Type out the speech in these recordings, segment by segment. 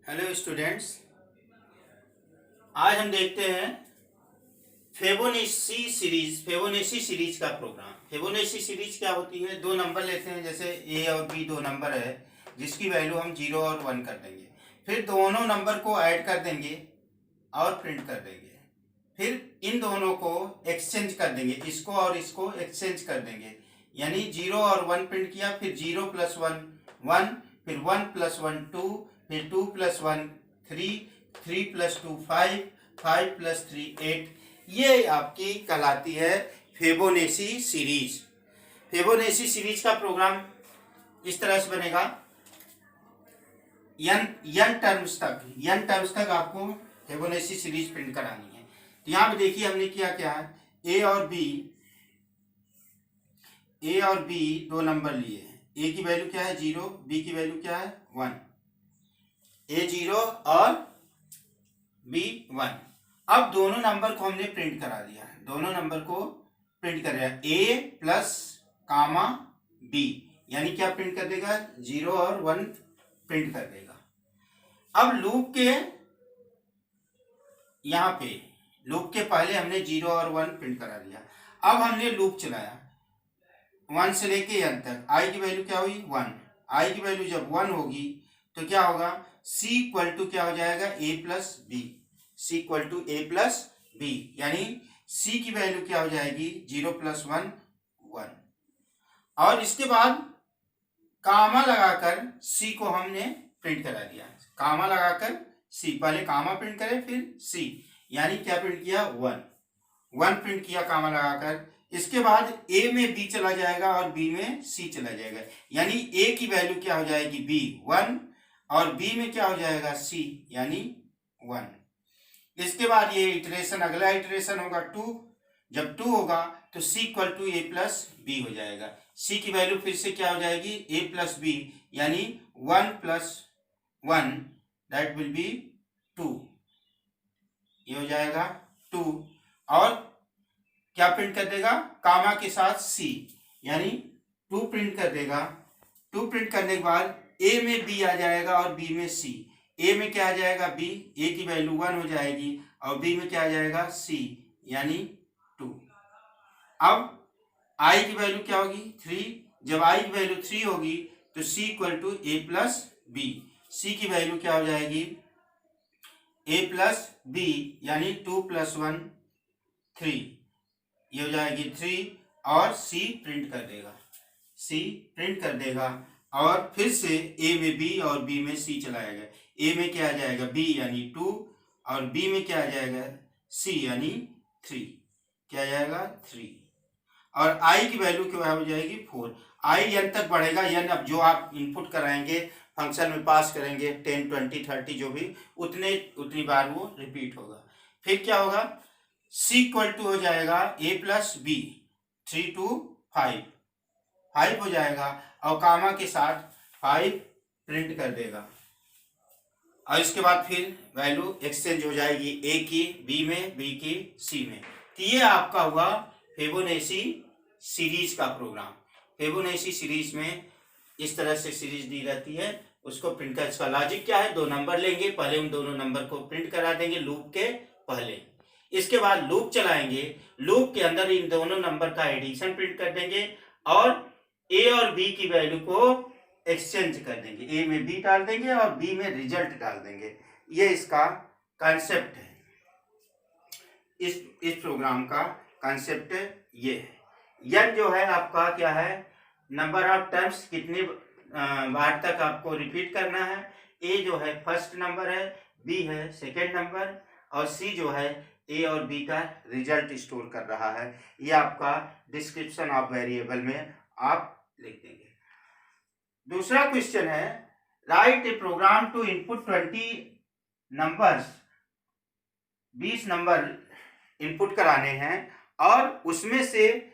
Hello students, आज हम देखते हैं फेबोनेसी सीरीज का प्रोग्राम। फेबोनेसी सीरीज क्या होती है? दो नंबर लेते हैं, जैसे ए और बी दो नंबर है जिसकी वैल्यू हम 0 और 1 कर देंगे। फिर दोनों नंबर को ऐड कर देंगे और प्रिंट कर देंगे। फिर इन दोनों को एक्सचेंज कर देंगे, इसको और इसको एक्सचेंज कर देंगे। यानी 0 और 1 प्रिंट किया, फिर 0 + 1 1, फिर 1 + 1 2, फिर 2 + 1 3, 3 + 2 5, 5 + 3 8। ये आपकी कहलाती है फेबोनेसी सीरीज। फेबोनेसी सीरीज का प्रोग्राम इस तरह से बनेगा। एन टर्म्स तक आपको फेबोनेसी सीरीज प्रिंट करानी है। तो यहाँ पे देखिए हमने किया क्या है, ए और बी दो नंबर लिए हैं। ए की वैल्यू क्या है 0, बी की वैल्यू क्या है 1। ए 0 और बी 1। अब दोनों नंबर को हमने प्रिंट करा दिया है, दोनों नंबर को प्रिंट कर दिया। ए प्लस कामा बी, यानी क्या प्रिंट कर देगा 0 और 1 प्रिंट कर देगा। अब लूप के यहाँ पे लूप के पहले हमने 0 और 1 प्रिंट करा दिया। अब हमने लूप चलाया 1 से लेके n तक। आई की वैल्यू क्या हुई 1। आई की वैल्यू जब 1 होगी तो क्या होगा, c इक्वल टू क्या हो जाएगा a plus b. c equal to a plus b, यानी c की वैल्यू क्या हो जाएगी 0 + 1 1। और इसके बाद कामा लगाकर c को हमने प्रिंट करा दिया। कामा लगाकर c, पहले कामा प्रिंट करें फिर c, यानी क्या प्रिंट किया 1 प्रिंट किया कामा लगाकर। इसके बाद a में b चला जाएगा और b में c चला जाएगा, यानी a की वैल्यू क्या हो जाएगी b 1 और b में क्या हो जाएगा c, यानी 1। इसके बाद ये इटरेशन, अगला इटरेशन होगा 2। जब 2 होगा तो c equal to a plus b हो जाएगा। c की वैल्यू फिर से क्या हो जाएगी a प्लस बी, यानी 1 + 1 दैट विल बी 2। ये हो जाएगा 2 और क्या प्रिंट कर देगा कामा के साथ c, यानी 2 प्रिंट कर देगा। 2 प्रिंट करने के बाद a में b आ जाएगा और b में c। a में क्या आ जाएगा b, a की वैल्यू 1 हो जाएगी और b में क्या आ जाएगा c, यानी 2। अब i की वैल्यू क्या होगी 3। जब i की वैल्यू 3 होगी तो c equal to a plus b. c की वैल्यू क्या हो जाएगी a प्लस बी, यानी 2 + 1 3। ये हो जाएगी 3 और c प्रिंट कर देगा और फिर से a में b और b में c चलाएगा। a में क्या आ जाएगा b, यानी 2 और b में क्या आ जाएगा c, यानी 3। क्या आ जाएगा 3 और i की वैल्यू क्या हो जाएगी 4। i n तक बढ़ेगा। n अब जो आप इनपुट कराएंगे फंक्शन में पास करेंगे 10 20 30 जो भी उतनी बार वो रिपीट होगा। फिर क्या होगा c इक्वल टू हो जाएगा a प्लस बी, 3 to 5 हो जाएगा और कामा के साथ 5 प्रिंट कर देगा। और इसके बाद फिर वैल्यू एक्सचेंज हो जाएगी a की b में, b की c में। तो ये आपका हुआ फेबोनेसी सीरीज का प्रोग्राम। फेबोनेसी सीरीज में इस तरह से सीरीज दी रहती है, उसको प्रिंट कर। इसका लॉजिक क्या है, दो नंबर लेंगे, पहले उन दोनों नंबर को प्रिंट करा देंगे लूप के पहले। इसके बाद लूप चलाएंगे, लूप के अंदर इन दोनों नंबर का एडिशन प्रिंट कर देंगे और a और b की वैल्यू को एक्सचेंज कर देंगे। a में b डाल देंगे और b में रिजल्ट डाल देंगे। ये इसका कॉन्सेप्ट है, इस प्रोग्राम का कॉन्सेप्ट ये है। n जो है आपका क्या है, नंबर ऑफ टर्म्स, कितने बार तक आपको रिपीट करना है। a जो है फर्स्ट नंबर है, b है सेकेंड नंबर और c जो है a और b का रिजल्ट स्टोर कर रहा है। ये आपका डिस्क्रिप्शन ऑफ वेरिएबल में आप लिख देंगे। दूसरा क्वेश्चन है, write a program to input 20 numbers. 20 number input कराने हैं और उसमें से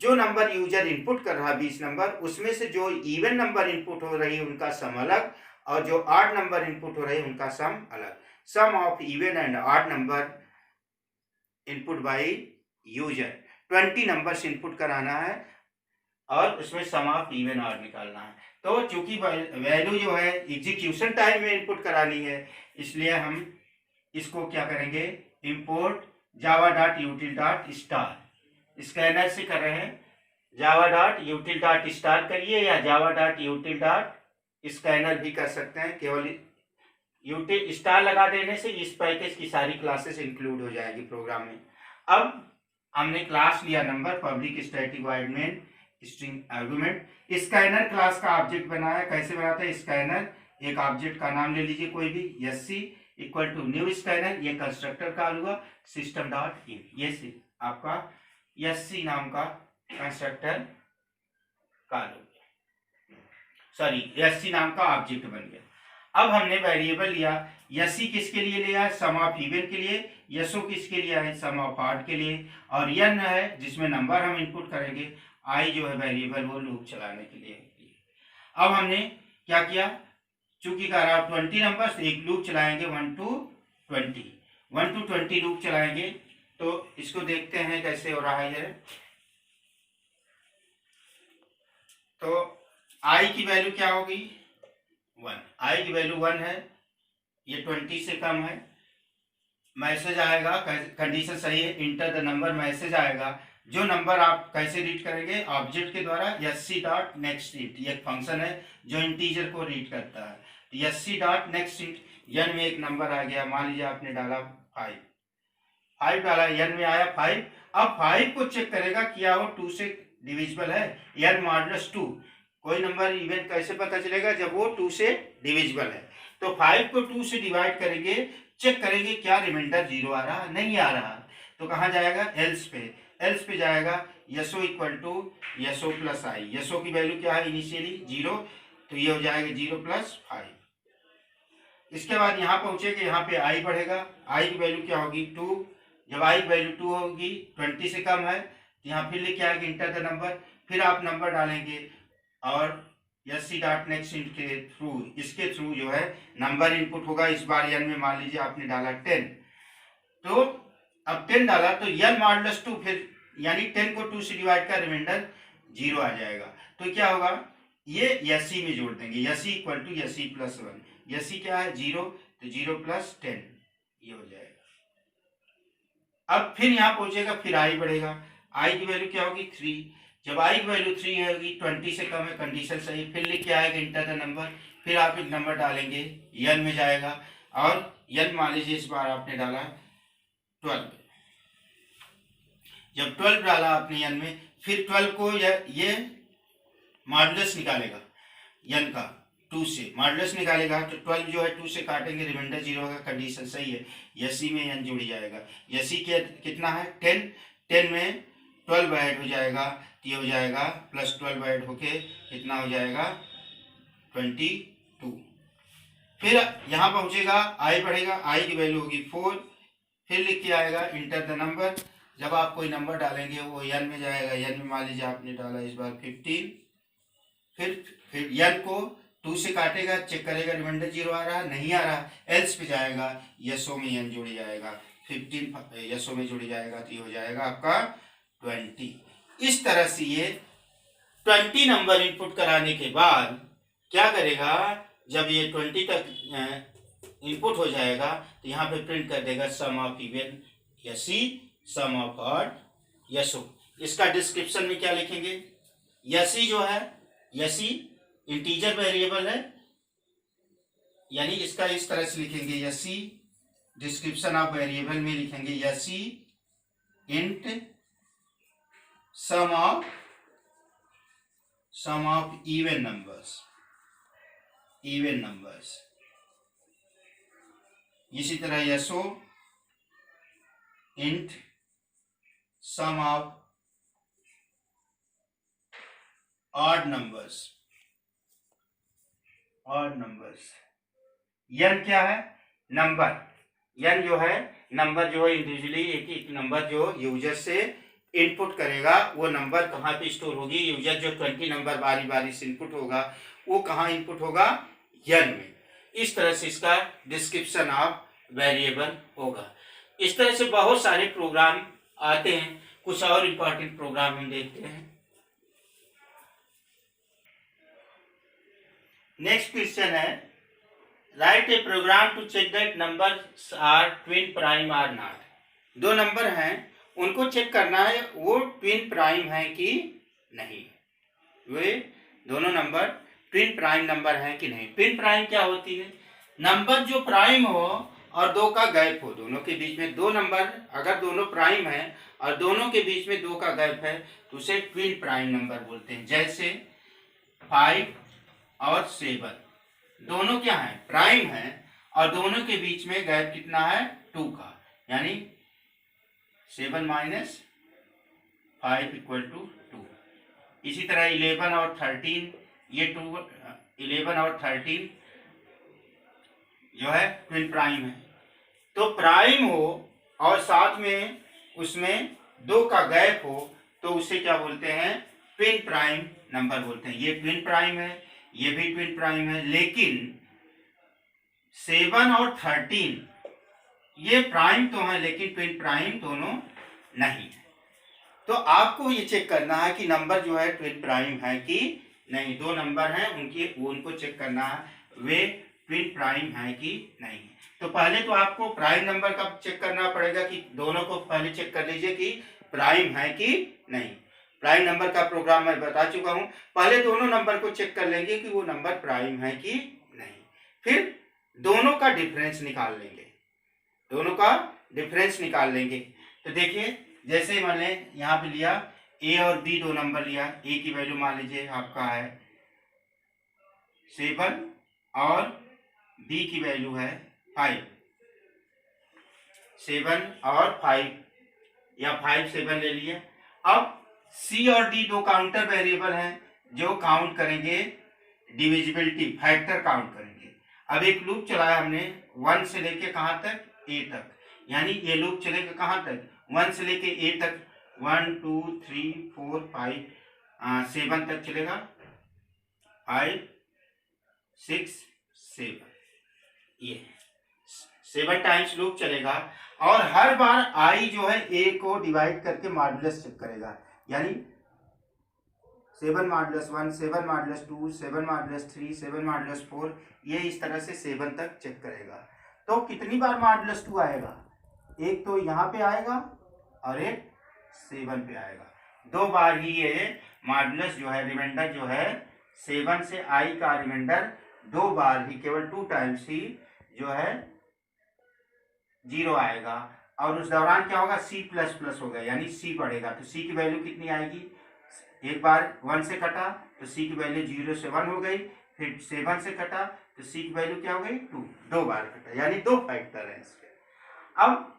जो नंबर यूजर इनपुट कर रहा है 20 नंबर, उसमें से जो इवन नंबर इनपुट हो रही है उनका सम अलग और जो ऑड नंबर इनपुट हो रही है उनका सम अलग। Sum of even and odd number input by user. 20 numbers input कराना है और उसमें सम ऑफ इवन ऑड निकालना है। तो चूंकि वैल्यू जो है एग्जीक्यूशन टाइम में इनपुट करानी है, इसलिए हम इसको क्या करेंगे, import Java dot यूटिल dot star, scanner से कर रहे हैं, जावा डॉट यूटिल डॉट स्टार करिए या जावा डॉट यूटिल डॉट स्कैनर भी कर सकते हैं। केवल यूटिल स्टार लगा देने से इस पैकेज की सारी क्लासेस इंक्लूड हो जाएगी प्रोग्राम में। अब हमने क्लास लिया number, public static void main string argument, scanner class का ऑब्जेक्ट बनाया। कैसे बनाता है स्कैनर, एक ऑब्जेक्ट का नाम ले लीजिए कोई भी, sc equal to new scanner, ये कंस्ट्रक्टर का हुआ, सिस्टम डॉट इन, ये आपका एससी नाम का कंस्ट्रक्टर कॉल हो गया, सॉरी एससी नाम का ऑब्जेक्ट बन गया। अब हमने वेरिएबल लिया, एससी किसके लिए लिया, सम ऑफ इवन के लिए, एसओ किसके लिए है, सम ऑफ ऑड के लिए, और एन है जिसमें नंबर हम इनपुट करेंगे, आई जो है वेरिएबल वो लूप चलाने के लिए। अब हमने क्या किया, चूंकि कह रहा 20 नंबर, एक लूप चलाएंगे 1 to 20 लूप चलाएंगे। तो इसको देखते हैं कैसे हो रहा है। तो आई की वैल्यू क्या होगी 1, आई की वैल्यू 1 है, ये 20 से कम है, मैसेज आएगा, कंडीशन सही है, इंटर द नंबर, मैसेज आएगा। जो नंबर आप कैसे रीड करेंगे, ऑब्जेक्ट के द्वारा, एससी डॉट नेक्स्ट इंट, ये फंक्शन है जो इंटीजर को रीड करता है। Sc dot next int, n में एक नंबर आ गया, मान लीजिए आपने डाला 5 डाला, एन में आया 5। अब 5 को चेक करेगा क्या वो 2 से डिविजिबल है, एन मॉडुलस 2। कोई नंबर इवन कैसे पता चलेगा, जब वो 2 से डिविजिबल है। तो 5 को 2 से डिवाइड करेंगे, चेक करेंगे क्या रिमाइंडर 0 आ रहा, नहीं आ रहा, तो कहाँ जाएगा, एल्स पे जाएगा, यसो इक्वल टू यसो प्लस आई, यसो की वैल्यू क्या है इनिशियली 0, तो ये हो जाएगा 0 + 5। इसके बाद यहाँ पहुंचेगा, यहाँ पे आई बढ़ेगा, आई की वैल्यू क्या होगी 2, जब आई की वैल्यू 2 होगी 20 से कम है, तो यहाँ फिर लिखे आएगा इंटर द नंबर, फिर आप नंबर डालेंगे और एससी डॉट नेक्स्ट इंट के थ्रू, इसके थ्रू जो है नंबर इनपुट होगा। इस बार एन में मान लीजिए आपने डाला 10, तो अब 10 डाला तो एन मॉडुलस 2, फिर यानी 10 को 2 से डिवाइड का रिमाइंडर 0 आ जाएगा। तो क्या होगा, ये एससी में जोड़ देंगे, sc equal to sc plus 1, sc क्या है 0, तो 0 + 10 ये हो जाएगा। अब फिर यहाँ पहुंचेगा, फिर आई बढ़ेगा, आई की वैल्यू क्या होगी 3, जब आई की वैल्यू 3 होगी 20 से कम है, कंडीशन सही, फिर लिख के आएगा इंटर द नंबर, फिर आप एक नंबर डालेंगे, एन में जाएगा, और एन मान लीजिए इस बार आपने डाला 12, जब 12 डाला आपने एन में, फिर 12 को ये मॉडुलस निकालेगा एन का 2 से, मॉडुलस निकालेगा तो 12 जो है 2 से काटेंगे, रिमाइंडर 0 होगा, कंडीशन सही है, एससी में एन जुड़ जाएगा, एससी के कितना है 10 में 12 ऐड हो जाएगा, तो ये हो जाएगा +12 ऐड होके कितना हो जाएगा 22। फिर यहाँ पहुँचेगा, आई बढ़ेगा, आई की वैल्यू होगी 4, फिर लिख के आएगा इंटर द नंबर, जब आप कोई नंबर डालेंगे वो एन में जाएगा, एन में मान लीजिए आपने डाला इस बार 15, फिर एन को 2 से काटेगा, चेक करेगा रिमाइंडर 0 आ रहा, नहीं आ रहा, एल्स पे जाएगा, यसो में एन जुड़ जाएगा, 15 यसो में जुड़ जाएगा, तो ये हो जाएगा आपका 20। इस तरह से ये 20 नंबर इनपुट कराने के बाद क्या करेगा, जब ये 20 तक इनपुट हो जाएगा तो यहाँ पे प्रिंट कर देगा sum of even SC, sum of odd SO. इसका डिस्क्रिप्शन में क्या लिखेंगे, एससी जो है, एससी इंटीजर वेरिएबल है, यानी इसका इस तरह से लिखेंगे, एससी डिस्क्रिप्शन ऑफ वेरिएबल में लिखेंगे SC int sum of even numbers, इसी तरह SO int sum of odd numbers, n क्या है नंबर, एन जो है नंबर जो है इंडिविजुअली एक नंबर जो यूजर से इनपुट करेगा, वो नंबर कहाँ पे स्टोर होगी, यूजर जो 20 नंबर बारी बारी से इनपुट होगा वो कहाँ इनपुट होगा, एन में। इस तरह से इसका डिस्क्रिप्शन ऑफ वेरिएबल होगा। इस तरह से बहुत सारे प्रोग्राम आते हैं, कुछ और इम्पोर्टेंट प्रोग्राम हम देखते हैं। नेक्स्ट क्वेश्चन है, write a program to check that numbers are twin prime or not. दो नंबर हैं, उनको चेक करना है वो ट्विन प्राइम है कि नहीं, वे दोनों नंबर ट्विन प्राइम नंबर हैं कि नहीं। ट्विन प्राइम क्या होती है? नंबर जो प्राइम हो और दो का गैप हो, दोनों के बीच में दो नंबर अगर दोनों प्राइम है और दोनों के बीच में दो का गैप है तो उसे ट्विन प्राइम नंबर बोलते हैं। जैसे 5 और 7 दोनों क्या है? प्राइम है और दोनों के बीच में गैप कितना है? 2 का, यानी 7 माइनस 5 इक्वल टू 2। इसी तरह 11 और 13, ये 11 और 13 जो है ट्विन प्राइम है। तो प्राइम हो और साथ में उसमें दो का गैप हो तो उसे क्या बोलते हैं? ट्विन प्राइम नंबर बोलते हैं। ये ट्विन प्राइम है, ये भी ट्विन प्राइम है, लेकिन 7 और 13 ये प्राइम तो है लेकिन ट्विन प्राइम दोनों नहीं है। तो आपको ये चेक करना है कि नंबर जो है ट्विन प्राइम है कि नहीं। दो नंबर हैं उनको चेक करना है वे ट्विन प्राइम है कि नहीं। तो पहले तो आपको प्राइम नंबर का चेक करना पड़ेगा कि दोनों को पहले चेक कर लीजिए कि प्राइम है कि नहीं। प्राइम नंबर का प्रोग्राम मैं बता चुका हूं। पहले दोनों नंबर को चेक कर लेंगे कि वो नंबर प्राइम है कि नहीं, फिर दोनों का डिफरेंस निकाल लेंगे, दोनों का डिफरेंस निकाल लेंगे। तो देखिए, जैसे मैंने यहाँ पे लिया ए और बी, दो नंबर लिया। ए की वैल्यू मान लीजिए आपका है 7 और बी की वैल्यू है 5। 7 और 5 या 5 7 ले लिए। अब सी और डी दो काउंटर वेरिएबल हैं जो काउंट करेंगे डिविजिबिलिटी, फैक्टर काउंट करेंगे। अब एक लूप चलाया हमने 1 से लेके कहाँ तक? ए तक, यानी ये लूप चलेगा कहाँ तक? 1 से लेके ए तक, 1 2 3 4 5 7 तक चलेगा। 5 6 7, ये 7 टाइम्स लूप चलेगा और हर बार आई जो है ए को डिवाइड करके मॉडुलस चेक करेगा, यानी 7 मॉडुलस 1, 7 मॉडुलस 2, 7 मॉडुलस 3, 7 मॉडुलस 4, ये इस तरह से 7 तक चेक करेगा। तो कितनी बार मॉडुलस 2 आएगा? एक तो यहाँ पे आएगा और एक 7 पे आएगा। दो बार ही ये मॉडुलस जो है, रिमाइंडर जो है 7 से आई का रिमाइंडर दो बार ही, केवल 2 टाइम्स ही जो है 0 आएगा। और उस दौरान क्या होगा? सी प्लस प्लस होगा, यानी सी बढ़ेगा। तो सी की वैल्यू कितनी आएगी? एक बार 1 से कटा तो सी की वैल्यू 0 से 1 हो गई, फिर 7 से कटा तो सी की वैल्यू क्या हो गई? 2। दो बार कटा, यानी दो फैक्टर है इसके। अब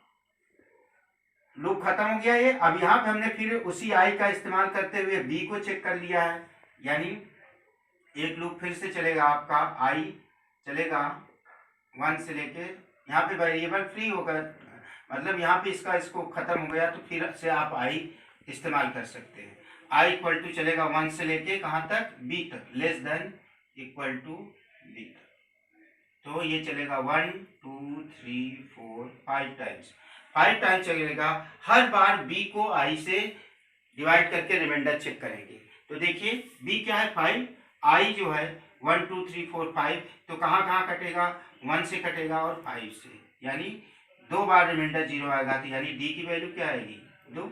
लूप खत्म हो गया ये। अब यहाँ पे हमने फिर उसी आई का इस्तेमाल करते हुए बी को चेक कर लिया है, यानी एक लूप फिर से चलेगा आपका, आई चलेगा 1 से लेके, यहाँ पे वेरिएबल फ्री होगा, मतलब यहाँ पे इसको खत्म हो गया तो फिर से आप आई इस्तेमाल कर सकते हैं। आई इक्वल टू चलेगा 1 से लेके कहाँ तक? बी तक, less than equal to b तक। तो ये चलेगा 1 2 3 4 5 टाइम्स, 5 टाइम्स चलेगा। हर बार बी को आई से डिवाइड करके रिमाइंडर चेक करेंगे। तो देखिए बी क्या है? 5, आई जो है 1 2 3 4 5, तो कहाँ कहाँ कटेगा? 1 से कटेगा और 5 से, यानी दो बार रिमाइंडर 0 आएगा, तो यानी डी की वैल्यू क्या आएगी? 2।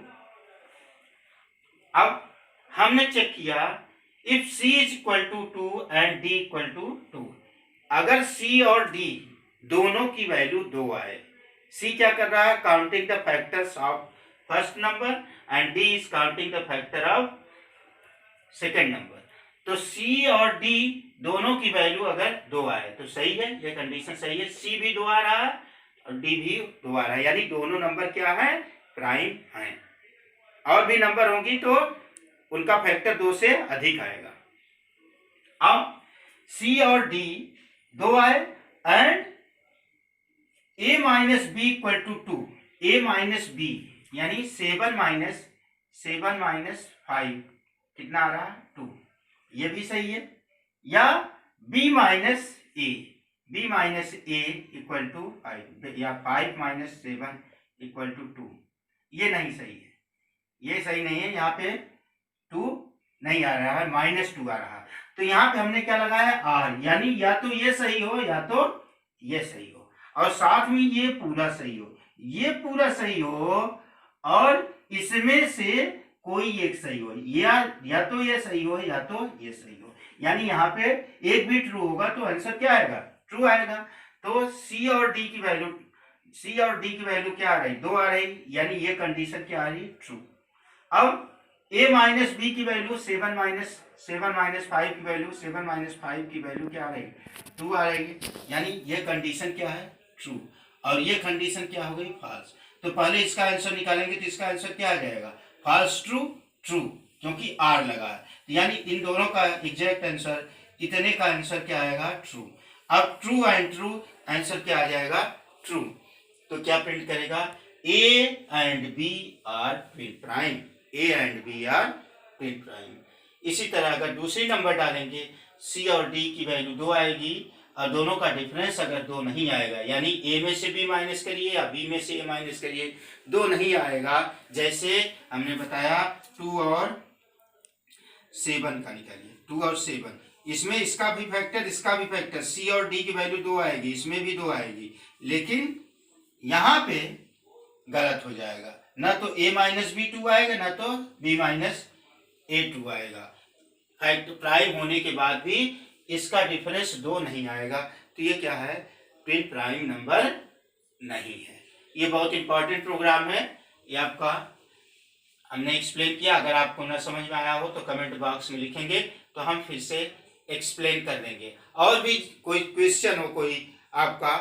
अब हमने चेक किया if c is equal to 2 and d equal to 2, अगर सी और डी दोनों की वैल्यू 2 आए, सी क्या कर रहा है? Counting the factors of first number and D is counting the factor of second number. तो सी और डी दोनों की वैल्यू अगर 2 आए तो सही है, ये कंडीशन सही है। सी भी 2 आ रहा है और डी भी 2 आ रहा है, यानी दोनों नंबर क्या है? प्राइम है। और भी नंबर होंगी तो उनका फैक्टर 2 से अधिक आएगा। अब सी और डी 2 आए and a minus b equal to 2, a minus b यानी 7 माइनस 5 कितना आ रहा है? 2, ये भी सही है। या b minus a, b minus a equal to 5, या 5 माइनस 7 इक्वल टू 2, ये नहीं सही है, ये सही नहीं है, यहाँ पे 2 नहीं आ रहा है, -2 आ रहा है। तो यहाँ पे हमने क्या लगाया, आर, यानी या तो ये सही हो या तो ये सही हो, और साथ में ये पूरा सही हो, ये पूरा सही हो, और इसमें से कोई एक सही हो, या तो ये सही हो या तो ये सही हो, यानी यहाँ पे एक भी ट्रू होगा तो आंसर क्या आएगा, ट्रू आएगा। तो सी और डी की वैल्यू क्या आ रही, 2 आ रही, यानी ये कंडीशन क्या आ रही, ट्रू। अब a माइनस बी की वैल्यू 7 माइनस 5 की वैल्यू 7 माइनस 5 की वैल्यू क्या आ रही, 2 आ रही, यानी ये कंडीशन क्या है, ट्रू, और ये कंडीशन क्या हो गई, फॉल्स। तो पहले इसका आंसर निकालेंगे तो इसका आंसर क्या आ जाएगा, फॉल्स ट्रू ट्रू, क्योंकि आर लगा है, यानी इन दोनों का एग्जैक्ट आंसर, इतने का आंसर क्या आएगा, ट्रू। अब ट्रू एंड ट्रू आंसर क्या आ जाएगा, ट्रू। तो क्या प्रिंट करेगा, a and b are twin prime, a and b are twin prime. इसी तरह अगर दूसरी नंबर डालेंगे, सी और डी की वैल्यू 2 आएगी, और दोनों का डिफरेंस अगर 2 नहीं आएगा, यानी ए में से बी माइनस करिए या बी में से ए माइनस करिए, 2 नहीं आएगा, जैसे हमने बताया 2 और 7 का निकालिए, 2 और 7, इसमें इसका भी फैक्टर इसका भी फैक्टर, सी और डी की वैल्यू 2 आएगी, इसमें भी 2 आएगी, लेकिन यहाँ पे गलत हो जाएगा, ना तो a माइनस बी 2 आएगा, ना तो b माइनस ए 2 आएगा। फैक्ट प्राइम होने के बाद भी इसका डिफरेंस 2 नहीं आएगा, तो ये क्या है, ट्विन प्राइम नंबर नहीं है। ये बहुत इंपॉर्टेंट प्रोग्राम है, ये आपका हमने एक्सप्लेन किया। अगर आपको ना समझ में आया हो तो कमेंट बॉक्स में लिखेंगे, तो हम फिर से एक्सप्लेन कर देंगे। और भी कोई क्वेश्चन हो कोई आपका,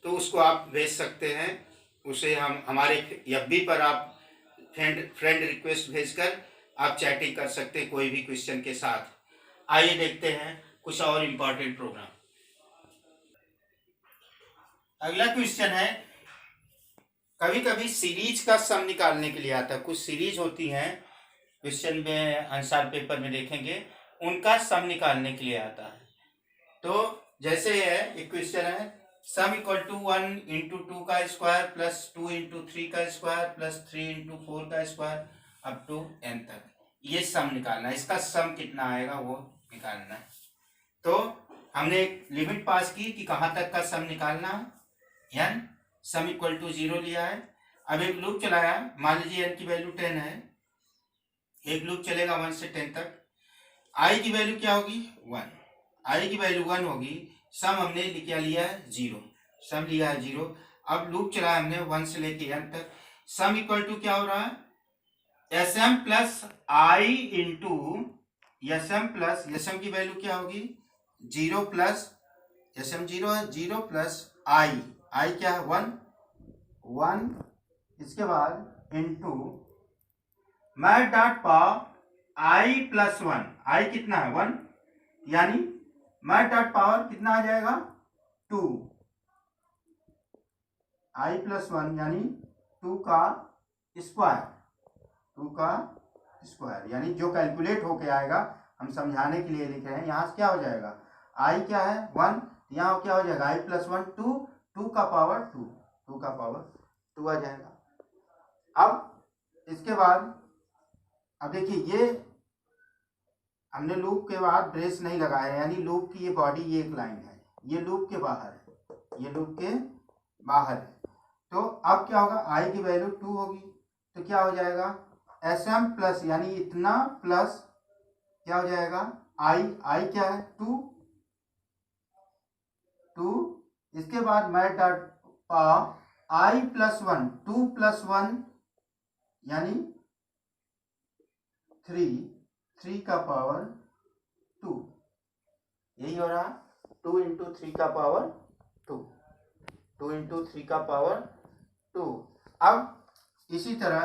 तो उसको आप भेज सकते हैं, उसे हम हमारे FB पर आप फ्रेंड रिक्वेस्ट भेजकर आप चैटिंग कर सकते हैं कोई भी क्वेश्चन के साथ। आइए देखते हैं कुछ और इम्पोर्टेंट प्रोग्राम। अगला क्वेश्चन है, कभी कभी सीरीज का सम निकालने के लिए आता है, कुछ सीरीज होती हैं, क्वेश्चन में आंसर पेपर में देखेंगे, उनका सम निकालने के लिए आता है। तो जैसे है एक क्वेश्चन है, सम इक्वल टू 1 इंटू 2 का स्क्वायर प्लस 2 इंटू 3 का स्क्वायर प्लस 3 इंटू 4 का स्क्वायर अप टू n तक, ये सम निकालना है, इसका सम कितना आएगा वो निकालना है। तो हमने एक लिमिट पास की कि कहाँ तक का सम निकालना है, n सम इक्वल टू 0 लिया है। अब एक लूप चलाया, मान लीजिए n की वैल्यू 10 है, एक लूप चलेगा 1 से 10 तक, i की वैल्यू क्या होगी, 1, i की वैल्यू 1 होगी, सम हमने क्या लिया है, 0, सम लिया है 0। अब लूप चलाया हमने 1 से लेके n तक, सम इक्वल टू क्या हो रहा है, sm plus i into sm की वैल्यू क्या होगी, 0 प्लस sm 0 है, 0 प्लस i क्या है, 1, इसके बाद into math dot power i plus 1, i कितना है, 1, यानी मैट डॉट पावर कितना आ जाएगा, 2, i प्लस 1 यानी 2 का स्क्वायर, यानी जो कैलकुलेट होके आएगा, हम समझाने के लिए लिख रहे हैं, यहाँ से क्या हो जाएगा, i क्या है 1, यहाँ क्या हो जाएगा i प्लस 1, 2 का पावर 2 आ जाएगा। अब इसके बाद अब देखिए, ये हमने लूप के बाद ब्रेस नहीं लगाया, यानी लूप की ये बॉडी, ये एक लाइन है, ये लूप के बाहर है, तो अब क्या होगा, i की वैल्यू 2 होगी, तो क्या हो जाएगा, sm प्लस यानी इतना प्लस क्या हो जाएगा, i क्या है 2, इसके बाद math dot power i plus 1, 2 plus 1 यानी 3 का पावर 2, यही हो रहा, 2 इंटू 3 का पावर 2 इंटू 3 का पावर 2। अब इसी तरह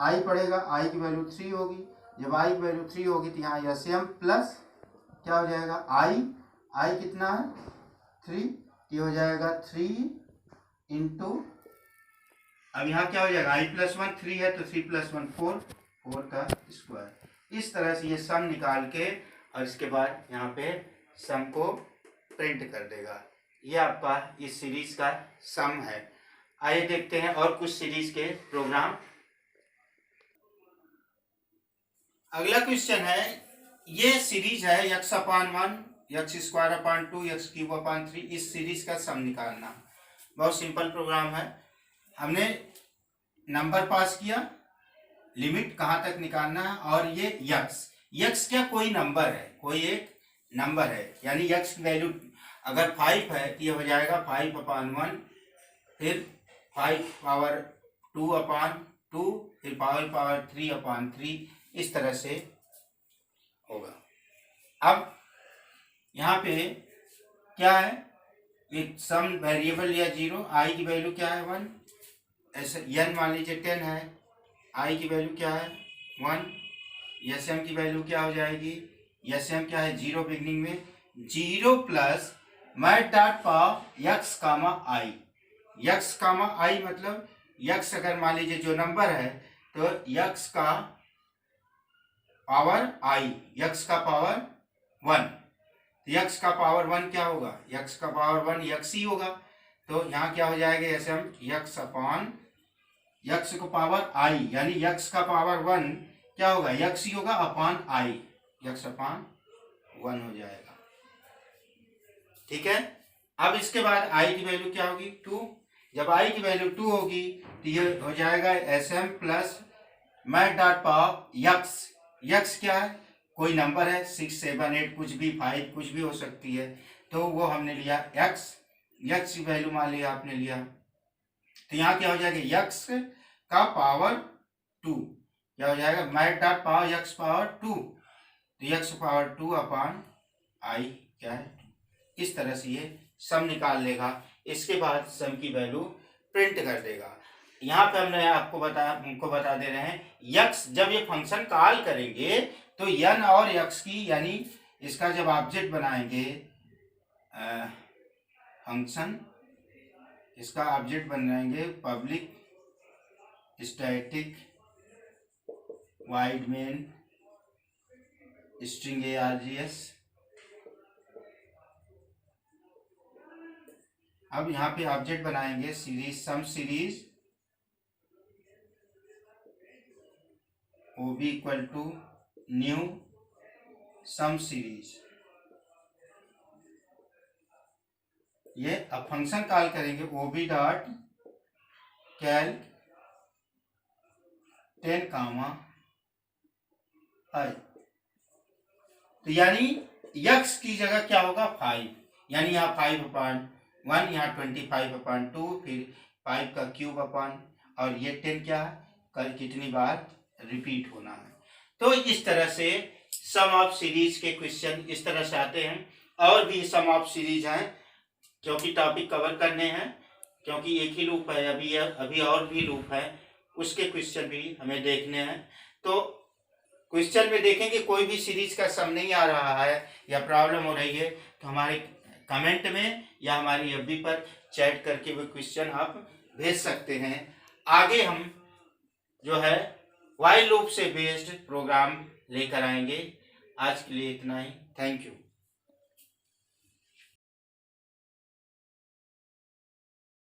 i पड़ेगा, i की वैल्यू 3 होगी, जब i की वैल्यू 3 होगी तो यहाँ sm प्लस क्या हो जाएगा, i कितना है 3, ये हो जाएगा 3 इंटू, अब यहाँ क्या हो जाएगा, i प्लस 1 3 है तो 3 प्लस 1 4 का स्क्वायर। इस तरह से ये सम निकाल के और इसके बाद यहाँ पे सम को प्रिंट कर देगा। ये आपका इस सीरीज का सम है। आइए देखते हैं और कुछ सीरीज के प्रोग्राम। अगला क्वेश्चन है, ये सीरीज है x अपान 1, x square upon 2, x cube अपान 3, इस सीरीज का सम निकालना। बहुत सिंपल प्रोग्राम है। हमने नंबर पास किया, लिमिट कहाँ तक निकालना है, और ये यक्स क्या कोई नंबर है, कोई एक नंबर है, यानी यक्स की वैल्यू अगर 5 है तो ये हो जाएगा 5 अपान 1, फिर 5 पावर 2 अपान 2, फिर 5 पावर 3 अपान 3, इस तरह से होगा। अब यहाँ पे क्या है, एक सम वेरिएबल या 0, आई की वैल्यू क्या है 1, ऐसे n मान लीजिए 10 है, आई की वैल्यू क्या है 1, एस एम की वैल्यू क्या हो जाएगी, एस एम क्या है 0 बिगनिंग में, 0 plus math dot pow x कामा आई, यक्स कामा आई मतलब यक्स अगर मान लीजिए जो नंबर है तो यक्स का पावर आई, यक्स का पावर 1, यक्स का पावर 1 क्या होगा, यक्स का पावर 1 यक्स ही होगा। तो यहाँ क्या हो जाएगा, ऐसे हम यक्स अपान यक्स को पावर आई, यानी यक्स का पावर 1 क्या होगा, यक्स ही होगा अपान आई, यक्स अपान 1 हो जाएगा। ठीक है। अब इसके बाद आई की वैल्यू क्या होगी 2, जब आई की वैल्यू 2 होगी तो ये हो जाएगा s m plus math dot pow x, x क्या है कोई नंबर है, 6 7 8 कुछ भी, 5 कुछ भी हो सकती है, तो वो हमने लिया यक्स, यक्स की वैल्यू मान लिया आपने लिया, तो यहाँ क्या हो जाएगा यक्स का पावर 2, क्या हो जाएगा math dot power x power 2, तो यक्स पावर 2 अपान आई क्या है, इस तरह से ये सम निकाल लेगा। इसके बाद सम की वैल्यू प्रिंट कर देगा। यहाँ पे हमने आपको बता दे रहे हैं यक्स जब ये फंक्शन कॉल करेंगे तो यन और यक्स की, यानी इसका जब ऑब्जेक्ट बनाएंगे फंक्शन, इसका ऑब्जेक्ट बनाएंगे public static void main string args। अब यहाँ पे ऑब्जेक्ट बनाएंगे series sum series o b equal to new sum series, ये अब फंक्शन कॉल करेंगे o b dot calc 10 comma i, तो यानी यक्स की जगह क्या होगा 5, यानी यहाँ 5 अपान 1, यहाँ 25 अपान 2, फिर 5 का क्यूब अपान, और ये 10 क्या है कल कितनी बार रिपीट होना है। तो इस तरह से सम ऑफ सीरीज के क्वेश्चन इस तरह से आते हैं। और भी सम ऑफ सीरीज हैं, क्योंकि टॉपिक कवर करने हैं, क्योंकि एक ही लूप है अभी और भी लूप है, उसके क्वेश्चन भी हमें देखने हैं। तो क्वेश्चन में देखेंगे कोई भी सीरीज का सम नहीं आ रहा है या प्रॉब्लम हो रही है तो हमारे कमेंट में या हमारी एफबी पर चैट करके वो क्वेश्चन आप भेज सकते हैं। आगे हम जो है व्हाइल लूप से बेस्ड प्रोग्राम लेकर आएंगे। आज के लिए इतना ही, थैंक यू।